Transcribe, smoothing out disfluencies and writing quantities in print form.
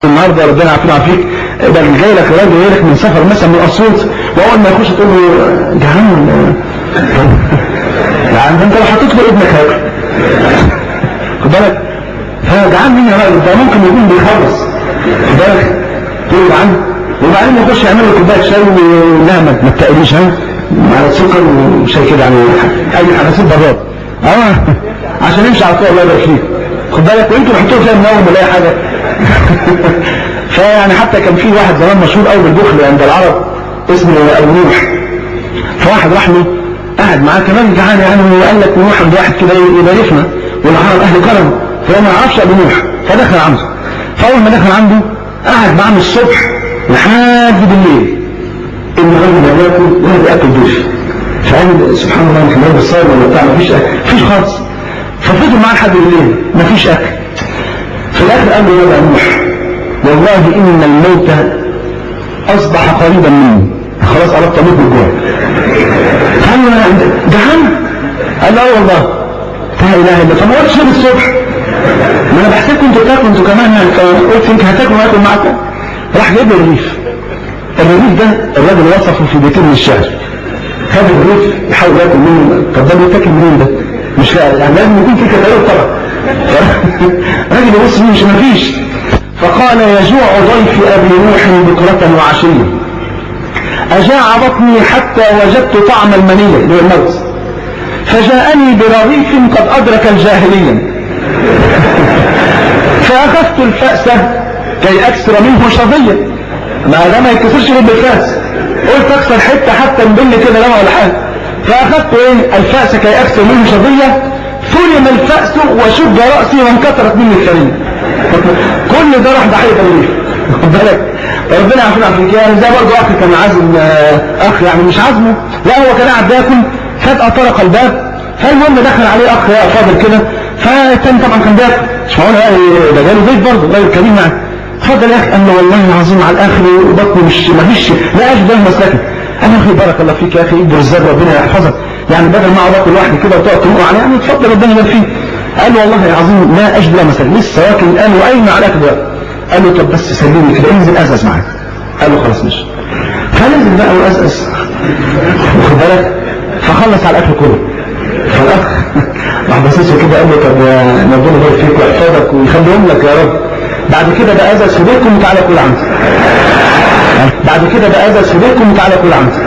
النهارده ربنا يعافينا ويعافيك، ده جاي لك راجل جاي لك من سفر مثلا من اسيوط، واول ما يخش تقول له جعان يعني انت لو حطيت له ابنك هياكل خد بالك، فجعان مين يا راجل؟ ده ممكن يكون بيخلص خد بالك، تقول له جعان وبعدين يخش يعمل له كوبايه شاي ولا ما تقليش ها على سكر وشاي كده يعني اي حاجه براد عشان يمشي على طول. الله يبارك فيك خد بالك، وانتوا بتحطوا فيها منوم ولا اي حاجه فيعني حتى كان في واحد زمان مشهور قوي بالبخل عند العرب اسمه ابو نوح، فواحد راح له قاعد معاه كمان جعان يعني، وقال لك نوح عند واحد كده يباركنا والعرب اهل كرم، فهو ما يعرفش ابو نوح فدخل عنده، فاول ما دخل عنده قاعد معاه من الصبح لحد بالليل، ان الراجل لا ياكل ولا بياكل دوش، فقال سبحان الله مش مريض الصايم ولا بتاع، مفيش خالص، ففضل معاه لحد بالليل مفيش اكل. في الاخر قال له يا نوح والله ان الموت اصبح قريبا مني، خلاص قربت اموت من الجوع. قال له جعان؟ قال له والله لا اله الا الله، فما قلتش الصبح ما انا بحسبكم انتوا تاكلوا انتوا كمان يعني، فقلت يمكن هتاكلوا واكل معاكم. راح جايب له الرغيف ده الراجل وصفه في بيتين من الشهر، خد الرغيف يحاول ياكل منه، طب ده بيتاكل منين ده؟ مش يعني لازم يكون في كتالوج طبعا. راجل يبص مش مفيش، فقال يجوع ضيف ابي نوح بكرة وعشية، اجاع بطني حتى وجدت طعم المنية اللي هو الموت، فجاءني برغيف قد ادرك الجاهلية فاخذت الفأس كي اكسر منه شظية، ما ده ما يتكسرش غير بالفأس، قلت اكسر حتى نبل كده لما ولا حاجة، فاخذت الفأس كي اكسر منه شظية، ثلم الفأس وشد رأسي وانكسرت مني الثرية. كل ده راح ضحية الرغيف خد بالك، ربنا يعافينا ويعافيك. يعني زي برضه اخي كان عازم اخ يعني مش عازمه، لا هو كان قاعد بياكل فجأة طرق الباب، فالمهم دخل عليه اخ يا فاضل كده، فكان طبعا كان بياكل مش معقول ده جاله ضيف برضه راجل كريم معاه، اتفضل يا اخي. قال له والله العظيم على الاخر وبطني مش مفيش لا اشبه مسلكي. قال له يا اخي بارك الله فيك يا اخي اكبر الزاد ربنا يحفظك، يعني بدل ما اقعد اكل لوحدي كده وتقعد تنقع عليه يعني اتفضل ربنا يبارك فيك. قال له والله العظيم لا اشبه مسلك لسه واكل الان واين على اكل. قال له طب بس سلمني كده انزل ازأز معاك. قال له خلاص ماشي، فنزل بقى وازأز واخد بالك، فخلص على الاكل كله، فالاخ راح باصص كده قال له طب ربنا يبارك فيك ويحفظك ويخليهم لك يا رب، بعد كده بقى ازأز في بيتكم وتعالى كل عندي، بعد كده بقى ازأز في بيتكم وتعالى كل عندي.